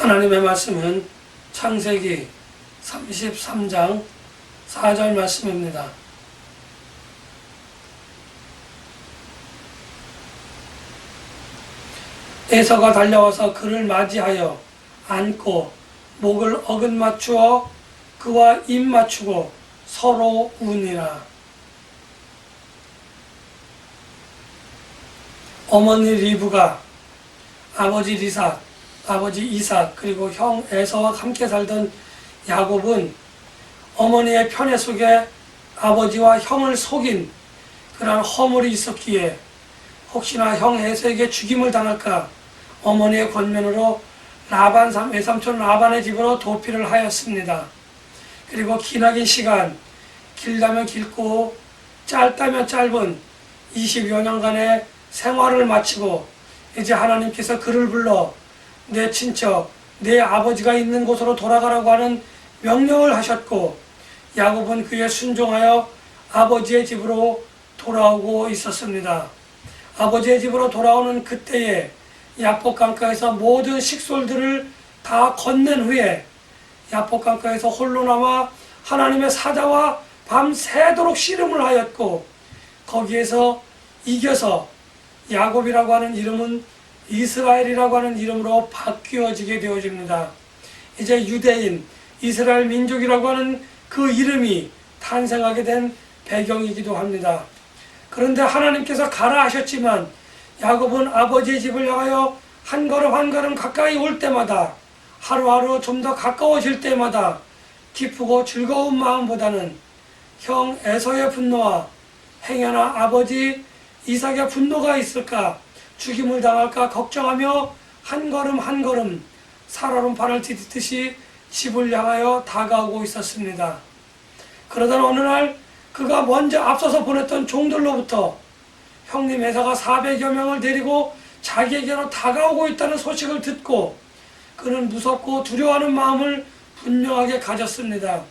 하나님의 말씀은 창세기 33장 4절 말씀입니다. 에서가 달려와서 그를 맞이하여 안고 목을 어긋맞추어 그와 입 맞추고 서로 우니라. 어머니 리브가 아버지 이삭 그리고 형 에서와 함께 살던 야곱은 어머니의 편애 속에 아버지와 형을 속인 그러한 허물이 있었기에 혹시나 형 에서에게 죽임을 당할까 어머니의 권면으로 외삼촌 라반의 집으로 도피를 하였습니다. 그리고 기나긴 시간, 길다면 길고 짧다면 짧은 20여 년간의 생활을 마치고 이제 하나님께서 그를 불러 내 친척, 내 아버지가 있는 곳으로 돌아가라고 하는 명령을 하셨고 야곱은 그에 순종하여 아버지의 집으로 돌아오고 있었습니다. 아버지의 집으로 돌아오는 그때에 야복 강가에서 모든 식솔들을 다 건넨 후에 야복 강가에서 홀로 남아 하나님의 사자와 밤새도록 씨름을 하였고 거기에서 이겨서 야곱이라고 하는 이름은 이스라엘이라고 하는 이름으로 바뀌어지게 되어집니다. 이제 유대인, 이스라엘 민족이라고 하는 그 이름이 탄생하게 된 배경이기도 합니다. 그런데 하나님께서 가라 하셨지만 야곱은 아버지의 집을 향하여 한 걸음 한 걸음 가까이 올 때마다 하루하루 좀 더 가까워질 때마다 기쁘고 즐거운 마음보다는 형 에서의 분노와 행여나 아버지 이삭의 분노가 있을까 죽임을 당할까 걱정하며 한 걸음 한 걸음 살얼음판을 디디듯이 집을 향하여 다가오고 있었습니다. 그러던 어느 날 그가 먼저 앞서서 보냈던 종들로부터 형님 에서가 400여 명을 데리고 자기에게로 다가오고 있다는 소식을 듣고 그는 무섭고 두려워하는 마음을 분명하게 가졌습니다.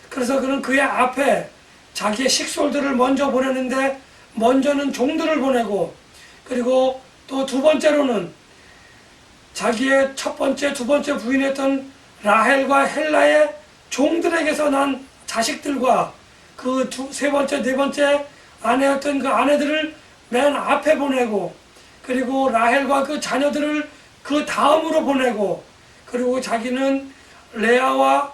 그래서 그는 그의 앞에 자기의 식솔들을 먼저 보내는데 먼저는 종들을 보내고 그리고 또 두 번째로는 자기의 첫 번째, 두 번째 부인했던 라헬과 헬라의 종들에게서 난 자식들과 그 세 번째, 네 번째 아내였던 그 아내들을 맨 앞에 보내고 그리고 라헬과 그 자녀들을 그 다음으로 보내고 그리고 자기는 레아와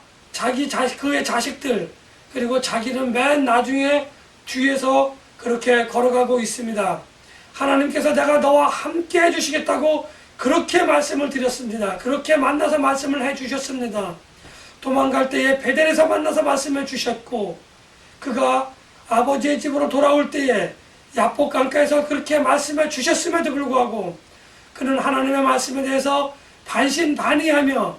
그의 자식들 그리고 자기는 맨 나중에 뒤에서 그렇게 걸어가고 있습니다. 하나님께서 내가 너와 함께 해주시겠다고 그렇게 말씀을 드렸습니다. 그렇게 만나서 말씀을 해주셨습니다. 도망갈 때에 베델에서 만나서 말씀해 주셨고 그가 아버지의 집으로 돌아올 때에 야복 강가에서 그렇게 말씀해 주셨음에도 불구하고 그는 하나님의 말씀에 대해서 반신반의하며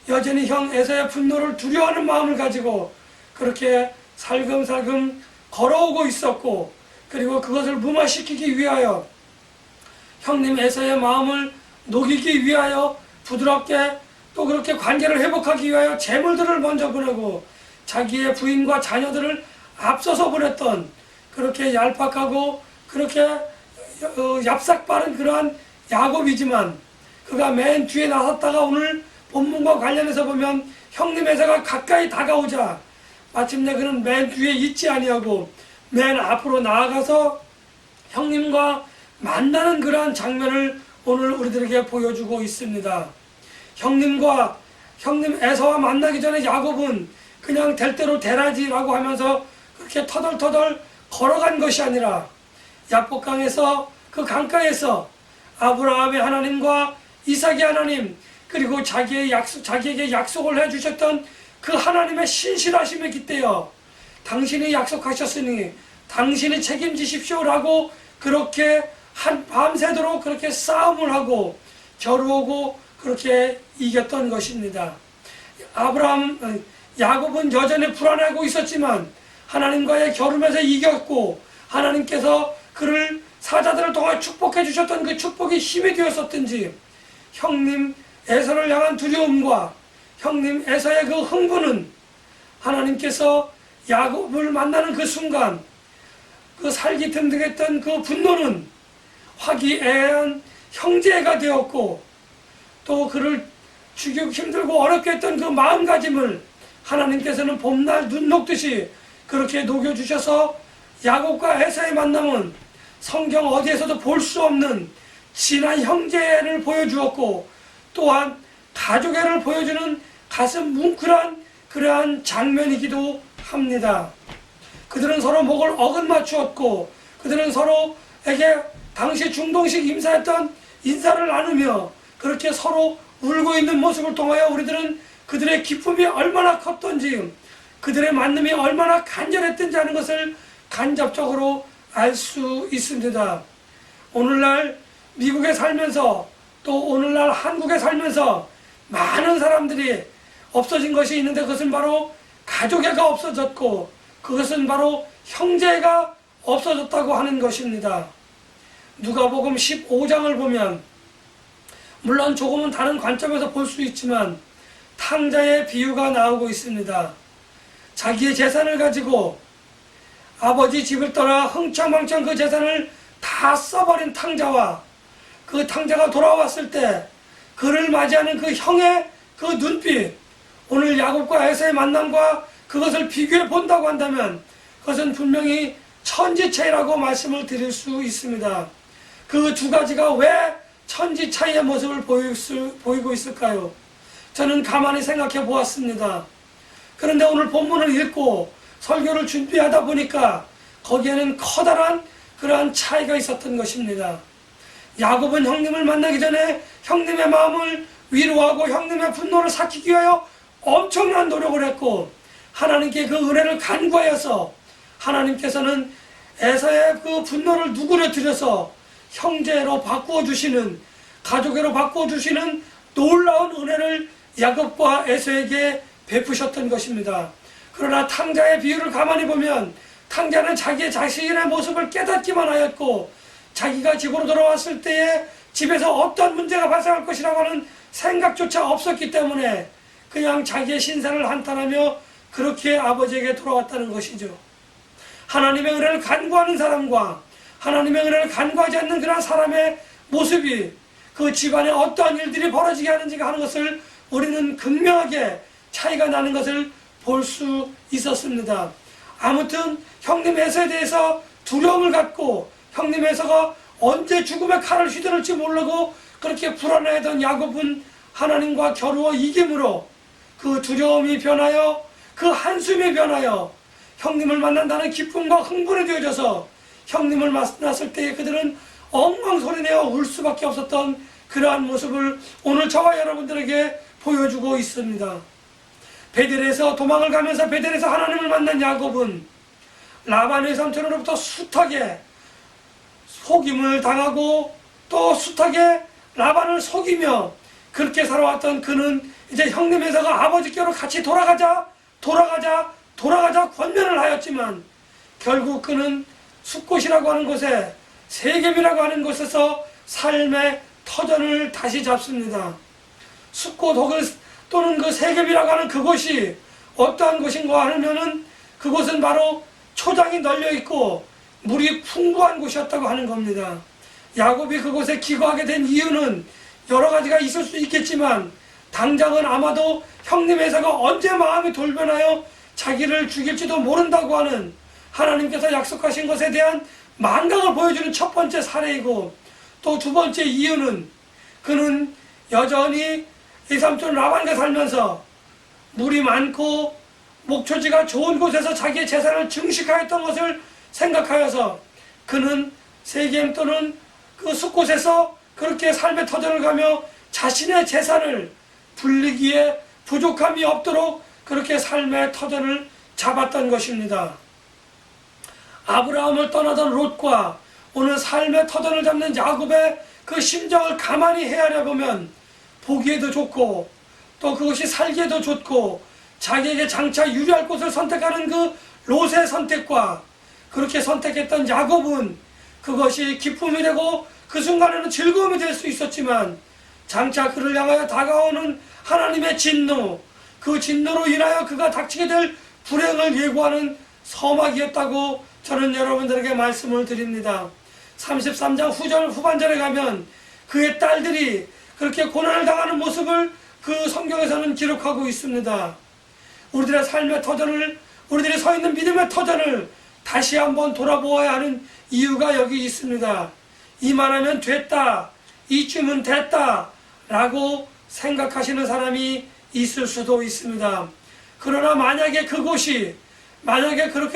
여전히 형 에서의 분노를 두려워하는 마음을 가지고 그렇게 살금살금 걸어오고 있었고 그리고 그것을 무마시키기 위하여 형님 에서의 마음을 녹이기 위하여 부드럽게 또 그렇게 관계를 회복하기 위하여 재물들을 먼저 보내고 자기의 부인과 자녀들을 앞서서 보냈던 그렇게 얄팍하고 그렇게 얍삭 빠른 그러한 야곱이지만 그가 맨 뒤에 나섰다가 오늘 본문과 관련해서 보면 형님 에서가 가까이 다가오자 마침내 그는 맨 뒤에 있지 아니하고 맨 앞으로 나아가서 형님과 만나는 그러한 장면을 오늘 우리들에게 보여주고 있습니다. 형님 에서와 만나기 전에 야곱은 그냥 될 대로 되라지라고 하면서 그렇게 터덜터덜 걸어간 것이 아니라 야복강에서 그 강가에서 아브라함의 하나님과 이삭의 하나님 그리고 자기에게 약속을 해주셨던 그 하나님의 신실하심에 깃대어 당신이 약속하셨으니 당신이 책임지십시오라고 그렇게 밤새도록 그렇게 싸움을 하고 겨루고 그렇게 이겼던 것입니다. 야곱은 여전히 불안하고 있었지만 하나님과의 겨루면서 이겼고 하나님께서 그를 사자들을 통해 축복해 주셨던 그 축복이 힘이 되었었든지 형님 에서를 향한 두려움과 형님 에서의 그 흥분은 하나님께서 야곱을 만나는 그 순간 그 살기 든든했던 그 분노는 화기애애한 형제가 되었고 또 그를 죽이고 힘들고 어렵게 했던 그 마음가짐을 하나님께서는 봄날 눈 녹듯이 그렇게 녹여주셔서 야곱과 에사의 만남은 성경 어디에서도 볼 수 없는 진한 형제를 보여주었고, 또한 가족애를 보여주는 가슴 뭉클한 그러한 장면이기도 합니다. 그들은 서로 목을 어긋맞추었고, 그들은 서로에게 당시 중동식 임사했던 인사를 나누며 그렇게 서로 울고 있는 모습을 통하여 우리들은 그들의 기쁨이 얼마나 컸던지, 그들의 만남이 얼마나 간절했던지 하는 것을 간접적으로 알 수 있습니다. 오늘날 미국에 살면서, 또 오늘날 한국에 살면서 많은 사람들이 없어진 것이 있는데, 그것은 바로 가족애가 없어졌고, 그것은 바로 형제가 없어졌다고 하는 것입니다. 누가복음 15장을 보면 물론 조금은 다른 관점에서 볼 수 있지만 탕자의 비유가 나오고 있습니다. 자기의 재산을 가지고 아버지 집을 떠나 흥청망청 그 재산을 다 써버린 탕자와 그 탕자가 돌아왔을 때 그를 맞이하는 그 형의 그 눈빛, 오늘 야곱과 에사의 만남과 그것을 비교해 본다고 한다면 그것은 분명히 천지차이라고 말씀을 드릴 수 있습니다. 그 두 가지가 왜 천지차이의 모습을 보이고 있을까요? 저는 가만히 생각해 보았습니다. 그런데 오늘 본문을 읽고 설교를 준비하다 보니까 거기에는 커다란 그러한 차이가 있었던 것입니다. 야곱은 형님을 만나기 전에 형님의 마음을 위로하고 형님의 분노를 삭히기 위하여 엄청난 노력을 했고, 하나님께 그 은혜를 간구하여서 하나님께서는 에사의 그 분노를 누구려드려서 형제로 바꾸어 주시는, 가족애로 바꾸어 주시는 놀라운 은혜를 야곱과 에사에게 베푸셨던 것입니다. 그러나 탕자의 비유를 가만히 보면 탕자는 자기의 자신의 모습을 깨닫기만 하였고, 자기가 집으로 돌아왔을 때에 집에서 어떤 문제가 발생할 것이라고 하는 생각조차 없었기 때문에 그냥 자기의 신상을 한탄하며 그렇게 아버지에게 돌아왔다는 것이죠. 하나님의 은혜를 간구하는 사람과 하나님의 은혜를 간구하지 않는 그런 사람의 모습이 그 집안에 어떠한 일들이 벌어지게 하는지가 하는 것을 우리는 극명하게 차이가 나는 것을 볼 수 있었습니다. 아무튼 형님 에서에 대해서 두려움을 갖고 형님 에서가 언제 죽음의 칼을 휘두를지 모르고 그렇게 불안해하던 야곱은 하나님과 겨루어 이김으로 그 두려움이 변하여 그 한숨이 변하여 형님을 만난다는 기쁨과 흥분이 되어져서 형님을 만났을 때에 그들은 엉엉 소리내어 울 수밖에 없었던 그러한 모습을 오늘 저와 여러분들에게 보여주고 있습니다. 베델에서 도망을 가면서 베델에서 하나님을 만난 야곱은 라반의 삼촌으로부터 숱하게 속임을 당하고 또 숱하게 라반을 속이며 그렇게 살아왔던 그는 이제 형님 에서가 아버지께로 같이 돌아가자 권면을 하였지만 결국 그는 숫곳이라고 하는 곳에, 세겜이라고 하는 곳에서 삶의 터전을 다시 잡습니다. 숫곳 또는 그 세겜이라고 하는 그곳이 어떠한 곳인가 하면은 그곳은 바로 초장이 널려 있고 물이 풍부한 곳이었다고 하는 겁니다. 야곱이 그곳에 기거하게 된 이유는 여러 가지가 있을 수 있겠지만 당장은 아마도 형님 에서가 언제 마음이 돌변하여 자기를 죽일지도 모른다고 하는 하나님께서 약속하신 것에 대한 망각을 보여주는 첫 번째 사례이고, 또 두 번째 이유는 그는 여전히 이 삼촌 라반과 살면서 물이 많고 목초지가 좋은 곳에서 자기의 재산을 증식하였던 것을 생각하여서 그는 세겜 또는 그 숲곳에서 그렇게 삶의 터전을 가며 자신의 재산을 불리기에 부족함이 없도록 그렇게 삶의 터전을 잡았던 것입니다. 아브라함을 떠나던 롯과 오늘 삶의 터전을 잡는 야곱의 그 심정을 가만히 헤아려 보면 보기에도 좋고 또 그것이 살기에도 좋고 자기에게 장차 유리할 곳을 선택하는 그 롯의 선택과 그렇게 선택했던 야곱은 그것이 기쁨이 되고 그 순간에는 즐거움이 될 수 있었지만 장차 그를 향하여 다가오는 하나님의 진노, 그 진노로 인하여 그가 닥치게 될 불행을 예고하는 서막이었다고 저는 여러분들에게 말씀을 드립니다. 33장 후반절에 가면 그의 딸들이 그렇게 고난을 당하는 모습을 그 성경에서는 기록하고 있습니다. 우리들의 삶의 터전을, 우리들이 서 있는 믿음의 터전을 다시 한번 돌아보아야 하는 이유가 여기 있습니다. 이만하면 됐다, 이쯤은 됐다 라고 생각하시는 사람이 있을 수도 있습니다. 그러나 만약에 그렇게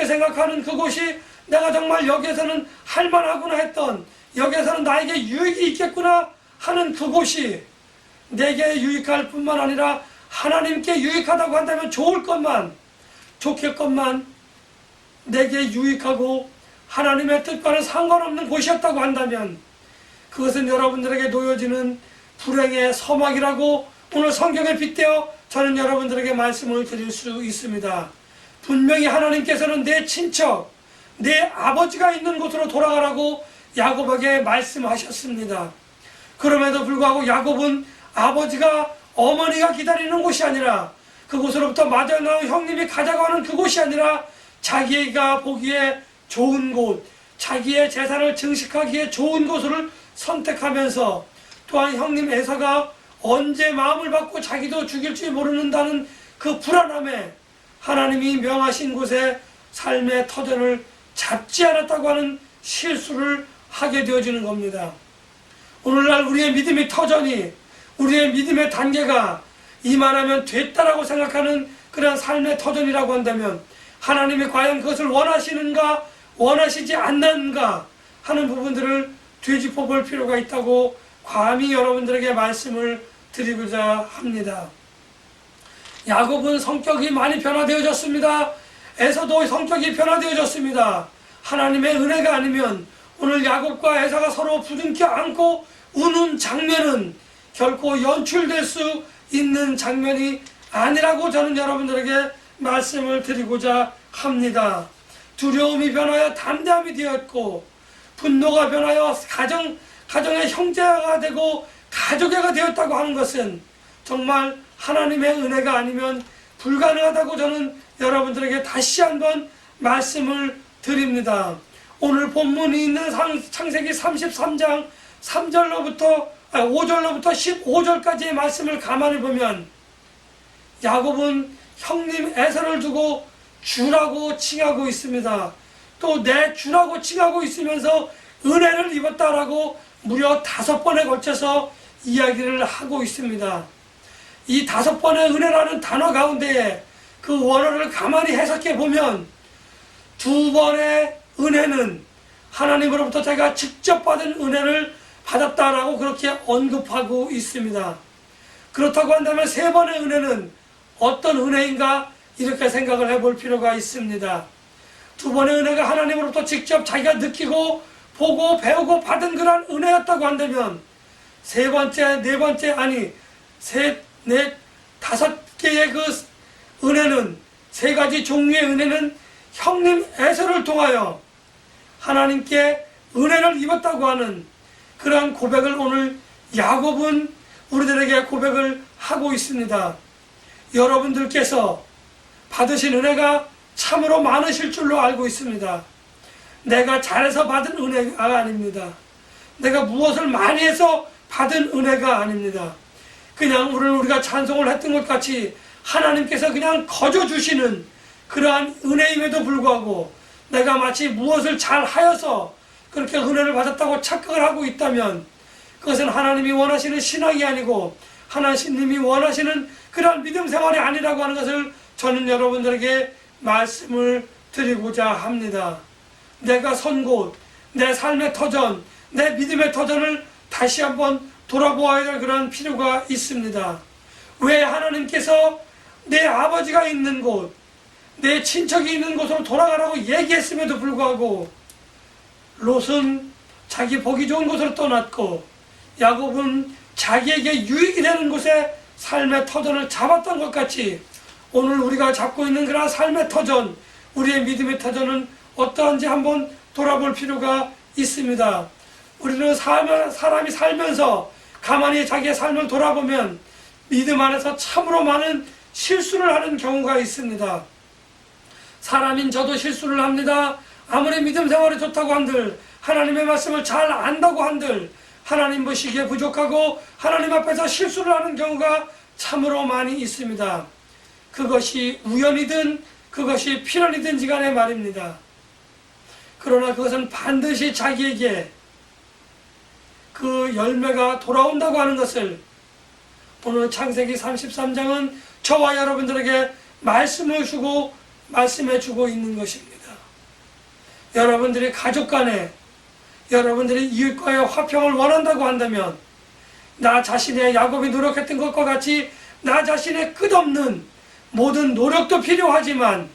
생각하는 그곳이 내가 정말 여기에서는 할만하구나 했던, 여기에서는 나에게 유익이 있겠구나 하는 그곳이 내게 유익할 뿐만 아니라 하나님께 유익하다고 한다면 좋겠건만 내게 유익하고 하나님의 뜻과는 상관없는 곳이었다고 한다면 그것은 여러분들에게 놓여지는 불행의 서막이라고 오늘 성경에 빗대어 저는 여러분들에게 말씀을 드릴 수 있습니다. 분명히 하나님께서는 내 친척, 내 아버지가 있는 곳으로 돌아가라고 야곱에게 말씀하셨습니다. 그럼에도 불구하고 야곱은 아버지가, 어머니가 기다리는 곳이 아니라, 그곳으로부터 마저 나온 형님이 가자고 하는 그곳이 아니라 자기가 보기에 좋은 곳, 자기의 재산을 증식하기에 좋은 곳을 선택하면서, 또한 형님 에서가 언제 마음을 받고 자기도 죽일지 모르는다는 그 불안함에 하나님이 명하신 곳에 삶의 터전을 잡지 않았다고 하는 실수를 하게 되어지는 겁니다. 오늘날 우리의 믿음의 터전이, 우리의 믿음의 단계가 이만하면 됐다라고 생각하는 그런 삶의 터전이라고 한다면 하나님이 과연 그것을 원하시는가 원하시지 않는가 하는 부분들을 되짚어 볼 필요가 있다고 감히 여러분들에게 말씀을 드리고자 합니다. 야곱은 성격이 많이 변화되어졌습니다. 에서도 성격이 변화되어졌습니다. 하나님의 은혜가 아니면 오늘 야곱과 에서가 서로 부둥켜 안고 우는 장면은 결코 연출될 수 있는 장면이 아니라고 저는 여러분들에게 말씀을 드리고자 합니다. 두려움이 변하여 담대함이 되었고, 분노가 변하여 가정의 형제가 되고 가족애가 되었다고 하는 것은 정말 하나님의 은혜가 아니면 불가능하다고 저는 여러분들에게 다시 한번 말씀을 드립니다. 오늘 본문이 있는 창세기 33장 5절로부터 15절까지의 말씀을 가만히 보면 야곱은 형님 에서를 두고 주라고 칭하고 있습니다. 또 내 주라고 칭하고 있으면서 은혜를 입었다라고 무려 5번에 걸쳐서 이야기를 하고 있습니다. 이 5번의 은혜라는 단어 가운데에 그 원어를 가만히 해석해 보면 2번의 은혜는 하나님으로부터 제가 직접 받은 은혜를 받았다라고 그렇게 언급하고 있습니다. 그렇다고 한다면 3번의 은혜는 어떤 은혜인가 이렇게 생각을 해볼 필요가 있습니다. 2번의 은혜가 하나님으로부터 직접 자기가 느끼고 보고 배우고 받은 그런 은혜였다고 한다면 3번째, 4번째 아니 5개의 그 은혜는 3가지 종류의 은혜는 형님 에서를 통하여 하나님께 은혜를 입었다고 하는 그러한 고백을 오늘 야곱은 우리들에게 고백을 하고 있습니다. 여러분들께서 받으신 은혜가 참으로 많으실 줄로 알고 있습니다. 내가 잘해서 받은 은혜가 아닙니다. 내가 무엇을 많이 해서 받은 은혜가 아닙니다. 그냥 우리가 찬송을 했던 것 같이 하나님께서 그냥 거저 주시는 그러한 은혜임에도 불구하고 내가 마치 무엇을 잘 하여서 그렇게 은혜를 받았다고 착각을 하고 있다면 그것은 하나님이 원하시는 신앙이 아니고 하나님이 원하시는 그러한 믿음 생활이 아니라고 하는 것을 저는 여러분들에게 말씀을 드리고자 합니다. 내가 선 곳, 내 삶의 터전, 내 믿음의 터전을 다시 한번 돌아보아야 할 그런 필요가 있습니다. 왜 하나님께서 내 아버지가 있는 곳, 내 친척이 있는 곳으로 돌아가라고 얘기했음에도 불구하고 롯은 자기 보기 좋은 곳으로 떠났고 야곱은 자기에게 유익이 되는 곳에 삶의 터전을 잡았던 것 같이 오늘 우리가 잡고 있는 그런 삶의 터전, 우리의 믿음의 터전은 어떠한지 한번 돌아볼 필요가 있습니다. 우리는 사람이 살면서 가만히 자기의 삶을 돌아보면 믿음 안에서 참으로 많은 실수를 하는 경우가 있습니다. 사람인 저도 실수를 합니다. 아무리 믿음 생활이 좋다고 한들, 하나님의 말씀을 잘 안다고 한들 하나님 보시기에 부족하고 하나님 앞에서 실수를 하는 경우가 참으로 많이 있습니다. 그것이 우연이든 그것이 필연이든지 간에 말입니다. 그러나 그것은 반드시 자기에게 그 열매가 돌아온다고 하는 것을 오늘 창세기 33장은 저와 여러분들에게 말씀해 주고 있는 것입니다. 여러분들이 가족 간에, 여러분들이 이웃과의 화평을 원한다고 한다면 나 자신의 야곱이 노력했던 것과 같이 나 자신의 끝없는 모든 노력도 필요하지만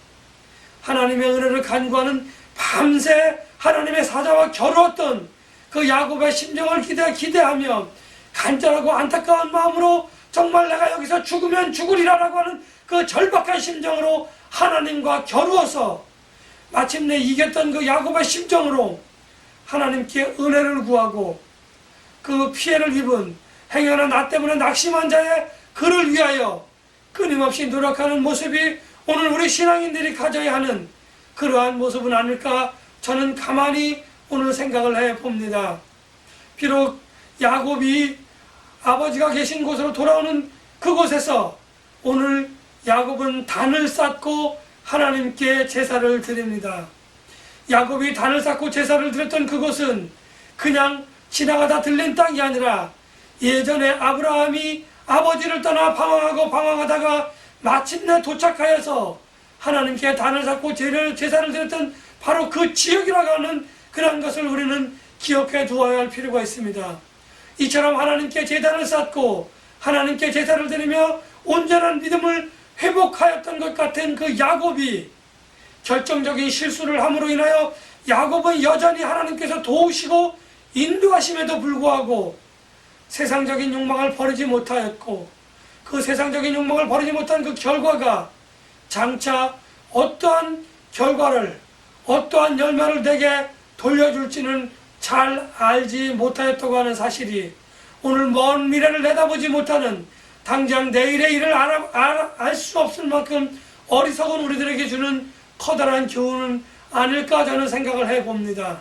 하나님의 은혜를 간구하는 밤새 하나님의 사자와 겨루었던 그 야곱의 심정을 기대하며 간절하고 안타까운 마음으로 정말 내가 여기서 죽으면 죽으리라라고 하는 그 절박한 심정으로 하나님과 겨루어서 마침내 이겼던 그 야곱의 심정으로 하나님께 은혜를 구하고 그 피해를 입은 행여나 나 때문에 낙심한 자의 그를 위하여 끊임없이 노력하는 모습이 오늘 우리 신앙인들이 가져야 하는 그러한 모습은 아닐까 저는 가만히 오늘 생각을 해봅니다. 비록 야곱이 아버지가 계신 곳으로 돌아오는 그곳에서 오늘 야곱은 단을 쌓고 하나님께 제사를 드립니다. 야곱이 단을 쌓고 제사를 드렸던 그곳은 그냥 지나가다 들린 땅이 아니라 예전에 아브라함이 아버지를 떠나 방황하다가 마침내 도착하여서 하나님께 단을 쌓고 제사를 드렸던 바로 그 지역이라고 하는 그런 것을 우리는 기억해 두어야 할 필요가 있습니다. 이처럼 하나님께 제단을 쌓고 하나님께 제사를 드리며 온전한 믿음을 회복하였던 것 같은 그 야곱이 결정적인 실수를 함으로 인하여 야곱은 여전히 하나님께서 도우시고 인도하심에도 불구하고 세상적인 욕망을 버리지 못하였고 그 세상적인 욕망을 버리지 못한 그 결과가 장차 어떠한 결과를 어떠한 열매를 내게 돌려줄지는 잘 알지 못하였다고 하는 사실이 오늘 먼 미래를 내다보지 못하는 당장 내일의 일을 알 수 없을 만큼 어리석은 우리들에게 주는 커다란 교훈은 아닐까 저는 생각을 해봅니다.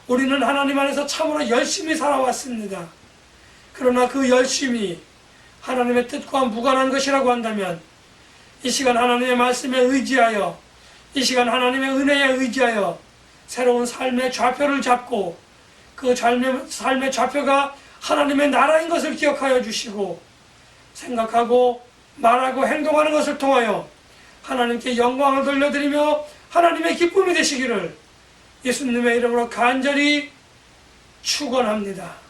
우리는 하나님 안에서 참으로 열심히 살아왔습니다. 그러나 그 열심이 하나님의 뜻과 무관한 것이라고 한다면 이 시간 하나님의 말씀에 의지하여 이 시간 하나님의 은혜에 의지하여 새로운 삶의 좌표를 잡고 그 삶의 좌표가 하나님의 나라인 것을 기억하여 주시고 생각하고 말하고 행동하는 것을 통하여 하나님께 영광을 돌려드리며 하나님의 기쁨이 되시기를 예수님의 이름으로 간절히 축원합니다.